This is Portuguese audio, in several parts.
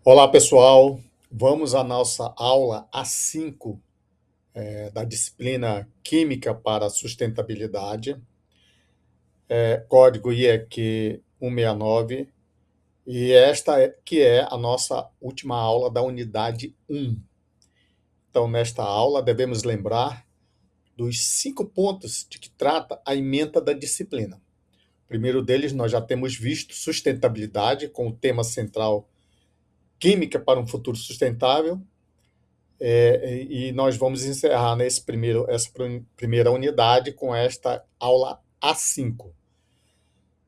Olá, pessoal. Vamos à nossa aula A5 da disciplina Química para a Sustentabilidade, código IEQ 169, e esta que é a nossa última aula da unidade 1. Então, nesta aula, devemos lembrar dos 5 pontos de que trata a ementa da disciplina. O primeiro deles, nós já temos visto sustentabilidade, com o tema central Química para um futuro sustentável. E nós vamos encerrar essa primeira unidade com esta aula A5.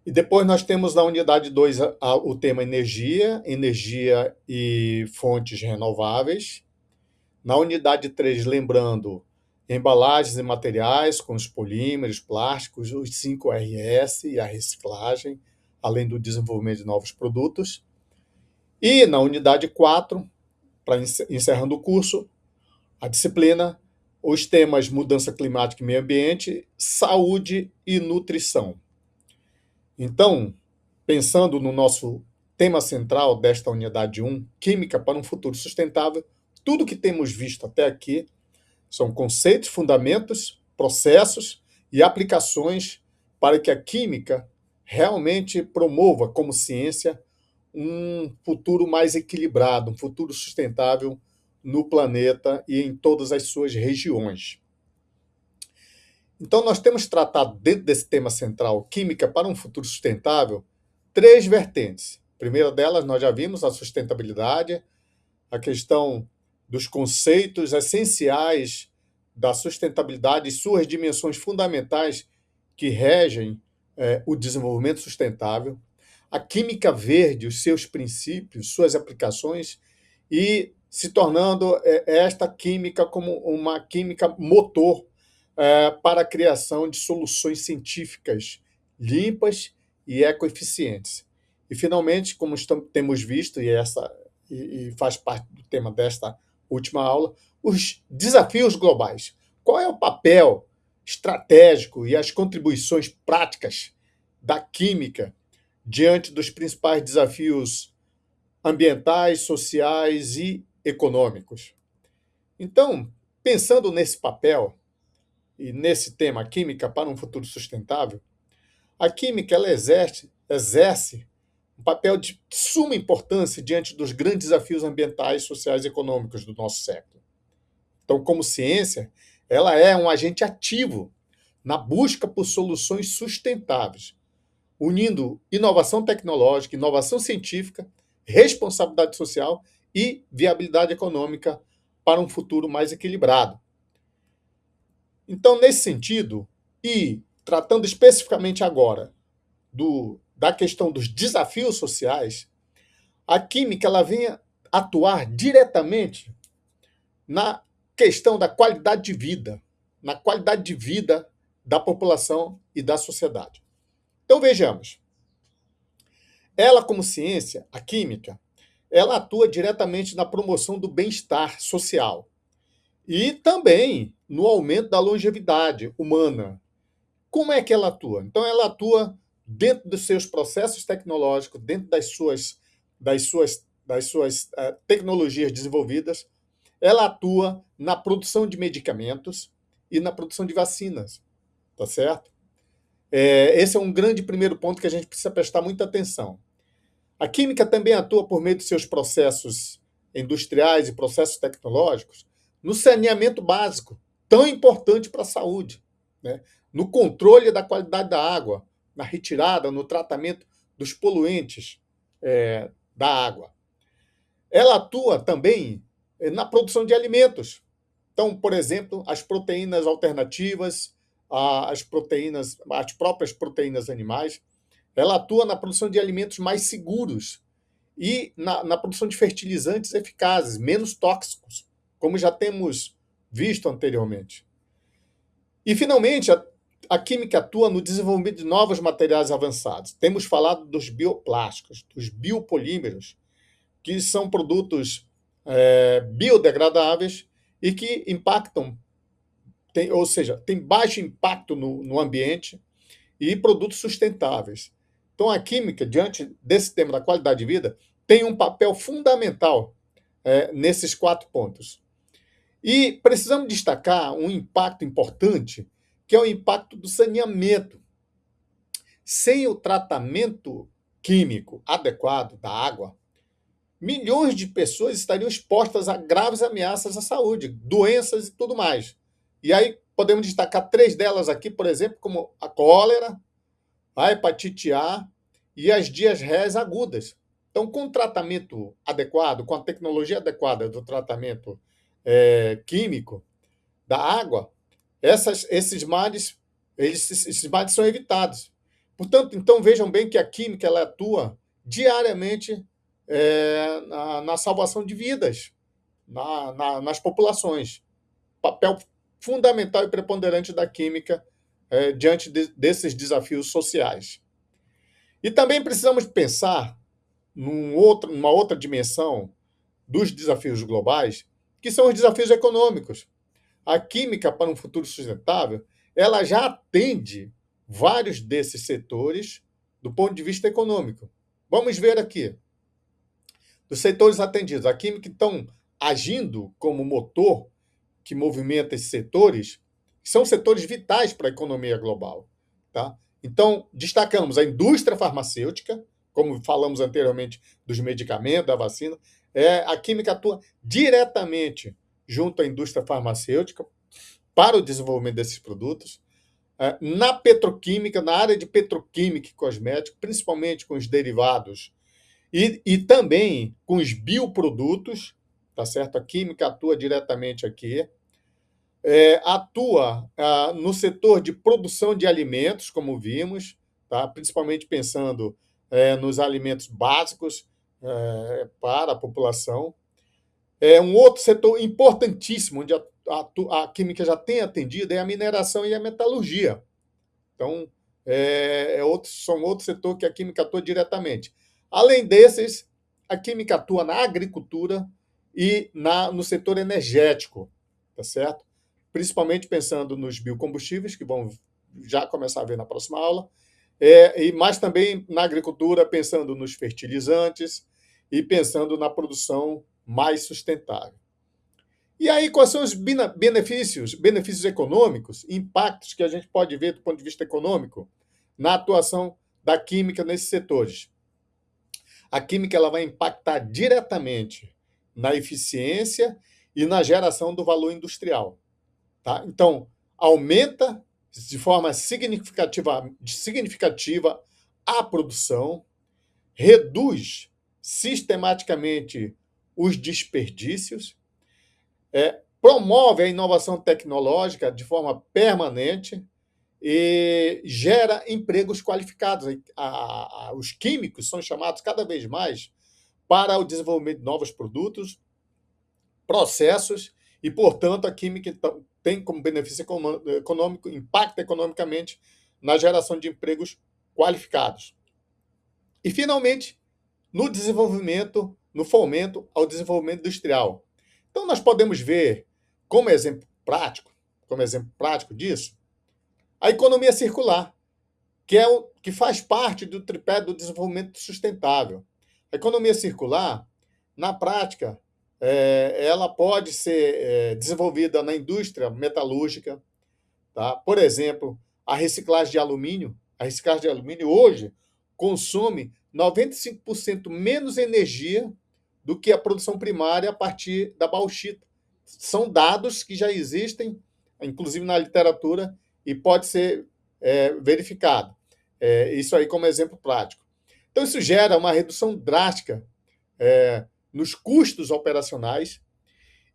E depois nós temos na unidade 2 o tema energia, energia e fontes renováveis. Na unidade 3, lembrando, embalagens e materiais com os polímeros, plásticos, os 5Rs e a reciclagem, além do desenvolvimento de novos produtos. E na unidade 4, para encerrando o curso, a disciplina, os temas mudança climática e meio ambiente, saúde e nutrição. Então, pensando no nosso tema central desta unidade 1, Química para um futuro sustentável, tudo que temos visto até aqui são conceitos, fundamentos, processos e aplicações para que a química realmente promova, como ciência, um futuro mais equilibrado, um futuro sustentável no planeta e em todas as suas regiões. Então, nós temos tratado, dentro desse tema central, Química para um futuro sustentável, 3 vertentes. A primeira delas, nós já vimos, a sustentabilidade, a questão dos conceitos essenciais da sustentabilidade e suas dimensões fundamentais que regem o desenvolvimento sustentável, a química verde, os seus princípios, suas aplicações, e se tornando esta química como uma química motor para a criação de soluções científicas limpas e ecoeficientes. E, finalmente, como temos visto, e faz parte do tema desta última aula, os desafios globais. Qual é o papel estratégico e as contribuições práticas da química diante dos principais desafios ambientais, sociais e econômicos? Então, pensando nesse papel e nesse tema, química para um futuro sustentável, a química ela exerce um papel de suma importância diante dos grandes desafios ambientais, sociais e econômicos do nosso século. Então, como ciência, ela é um agente ativo na busca por soluções sustentáveis, unindo inovação tecnológica, inovação científica, responsabilidade social e viabilidade econômica para um futuro mais equilibrado. Então, nesse sentido, e tratando especificamente agora da questão dos desafios sociais, a química ela vem atuar diretamente na questão da qualidade de vida, na qualidade de vida da população e da sociedade. Então, vejamos. Ela, como ciência, a química, ela atua diretamente na promoção do bem-estar social e também no aumento da longevidade humana. Como é que ela atua? Então, ela atua dentro dos seus processos tecnológicos, dentro das suas tecnologias desenvolvidas, ela atua na produção de medicamentos e na produção de vacinas, tá certo? Esse é um grande primeiro ponto que a gente precisa prestar muita atenção. A química também atua por meio de seus processos industriais e processos tecnológicos no saneamento básico, tão importante para a saúde, né? No controle da qualidade da água, na retirada, no tratamento dos poluentes da água. Ela atua também na produção de alimentos. Então, por exemplo, as proteínas alternativas, as próprias proteínas animais, ela atua na produção de alimentos mais seguros e na produção de fertilizantes eficazes, menos tóxicos, como já temos visto anteriormente. E, finalmente, a química atua no desenvolvimento de novos materiais avançados. Temos falado dos bioplásticos, dos biopolímeros, que são produtos biodegradáveis e que impactam, ou seja, tem baixo impacto no ambiente e produtos sustentáveis. Então, a química, diante desse tema da qualidade de vida, tem um papel fundamental nesses 4 pontos. E precisamos destacar um impacto importante, que é o impacto do saneamento. Sem o tratamento químico adequado da água, milhões de pessoas estariam expostas a graves ameaças à saúde, doenças e tudo mais. E aí podemos destacar 3 delas aqui, por exemplo, como a cólera, a hepatite A e as diarreias agudas. Então, com o tratamento adequado, com a tecnologia adequada do tratamento químico da água, esses males são evitados. Portanto, então vejam bem que a química ela atua diariamente na salvação de vidas nas populações. Papel fundamental e preponderante da química diante desses desafios sociais. E também precisamos pensar numa outra dimensão dos desafios globais, que são os desafios econômicos. A química para um futuro sustentável, ela já atende vários desses setores do ponto de vista econômico. Vamos ver aqui. Dos setores atendidos, a química estão agindo como motor que movimenta esses setores, que são setores vitais para a economia global. Tá? Então, destacamos a indústria farmacêutica, como falamos anteriormente dos medicamentos, da vacina, a química atua diretamente junto à indústria farmacêutica para o desenvolvimento desses produtos. Na petroquímica, na área de petroquímica e cosmético, principalmente com os derivados e também com os bioprodutos, tá certo? A química atua diretamente aqui. Atua no setor de produção de alimentos, como vimos, tá? Principalmente pensando nos alimentos básicos para a população. Um outro setor importantíssimo, onde a química já tem atendido, é a mineração e a metalurgia. Então, são outro setor que a química atua diretamente. Além desses, a química atua na agricultura e no setor energético, tá certo? Principalmente pensando nos biocombustíveis, que vão já começar a ver na próxima aula, mas também na agricultura, pensando nos fertilizantes e pensando na produção mais sustentável. E aí, quais são os benefícios econômicos, impactos que a gente pode ver do ponto de vista econômico na atuação da química nesses setores? A química ela vai impactar diretamente na eficiência e na geração do valor industrial. Tá? Então, aumenta de forma significativa a produção, reduz sistematicamente os desperdícios, promove a inovação tecnológica de forma permanente e gera empregos qualificados. Os químicos são chamados cada vez mais para o desenvolvimento de novos produtos, processos, e, portanto, a química tem como benefício econômico, impacta economicamente na geração de empregos qualificados. E, finalmente, no desenvolvimento, no fomento ao desenvolvimento industrial. Então, nós podemos ver, como exemplo prático disso, a economia circular, que faz parte do tripé do desenvolvimento sustentável. A economia circular, na prática, ela pode ser desenvolvida na indústria metalúrgica. Tá? Por exemplo, a reciclagem de alumínio. A reciclagem de alumínio hoje consome 95% menos energia do que a produção primária a partir da bauxita. São dados que já existem, inclusive na literatura, e pode ser verificado. Isso aí como exemplo prático. Então, isso gera uma redução drástica nos custos operacionais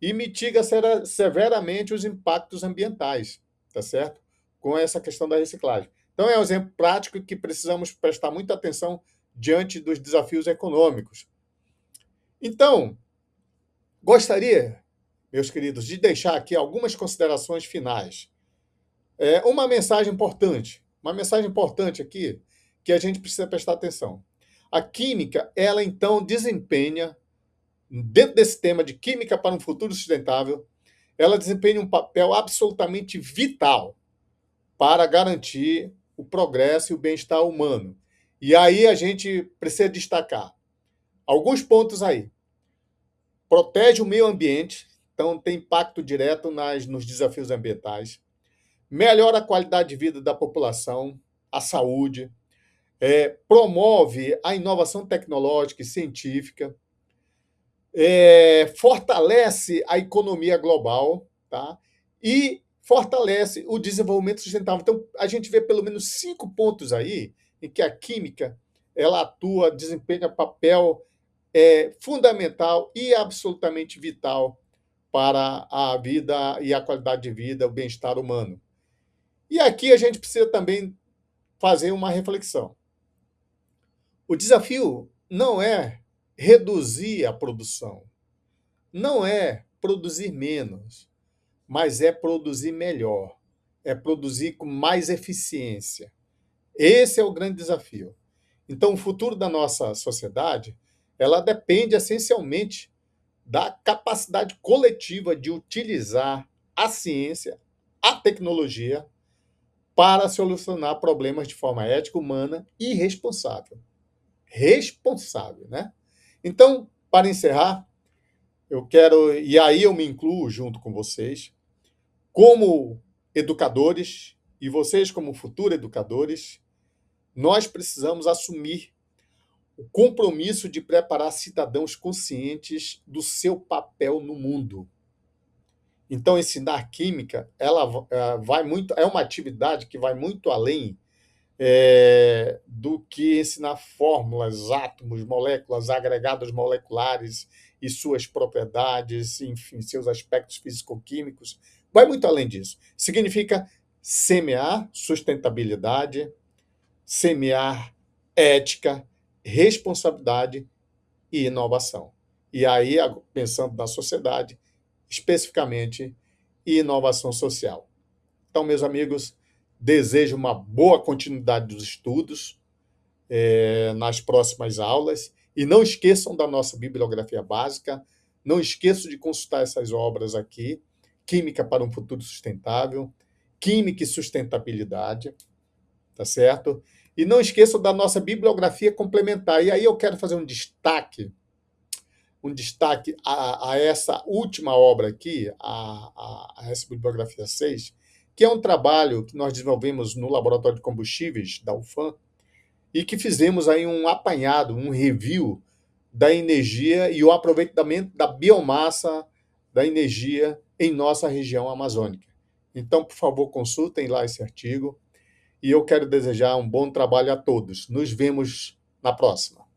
e mitiga severamente os impactos ambientais, tá certo? Com essa questão da reciclagem. Então, é um exemplo prático que precisamos prestar muita atenção diante dos desafios econômicos. Então, gostaria, meus queridos, de deixar aqui algumas considerações finais. Uma mensagem importante aqui que a gente precisa prestar atenção. A química, ela então desempenha, dentro desse tema de química para um futuro sustentável, ela desempenha um papel absolutamente vital para garantir o progresso e o bem-estar humano. E aí a gente precisa destacar Alguns pontos aí. Protege o meio ambiente, então tem impacto direto nos desafios ambientais. Melhora a qualidade de vida da população, a saúde, promove a inovação tecnológica e científica, fortalece a economia global, tá? E fortalece o desenvolvimento sustentável. Então, a gente vê pelo menos 5 pontos aí em que a química ela atua, desempenha papel fundamental e absolutamente vital para a vida e a qualidade de vida, o bem-estar humano. E aqui a gente precisa também fazer uma reflexão. O desafio não é reduzir a produção, não é produzir menos, mas é produzir melhor, é produzir com mais eficiência. Esse é o grande desafio. Então, o futuro da nossa sociedade, ela depende essencialmente da capacidade coletiva de utilizar a ciência, a tecnologia, para solucionar problemas de forma ética, humana e responsável. Responsável, né? Então, para encerrar, eu quero, e aí eu me incluo junto com vocês, como educadores, e vocês como futuros educadores, nós precisamos assumir o compromisso de preparar cidadãos conscientes do seu papel no mundo. Então, ensinar química, ela vai muito, é uma atividade que vai muito além do que ensinar fórmulas, átomos, moléculas, agregados moleculares e suas propriedades, enfim, seus aspectos físico-químicos. Vai muito além disso. Significa semear sustentabilidade, semear ética, responsabilidade e inovação. E aí, pensando na sociedade, especificamente inovação social. Então, meus amigos, desejo uma boa continuidade dos estudos nas próximas aulas e não esqueçam da nossa bibliografia básica, não esqueçam de consultar essas obras aqui, Química para um Futuro Sustentável, Química e Sustentabilidade, tá certo? E não esqueçam da nossa bibliografia complementar. E aí eu quero fazer um destaque a essa última obra aqui, a essa bibliografia 6, que é um trabalho que nós desenvolvemos no Laboratório de Combustíveis da UFAM e que fizemos aí um apanhado, um review da energia e o aproveitamento da biomassa da energia em nossa região amazônica. Então, por favor, consultem lá esse artigo e eu quero desejar um bom trabalho a todos. Nos vemos na próxima.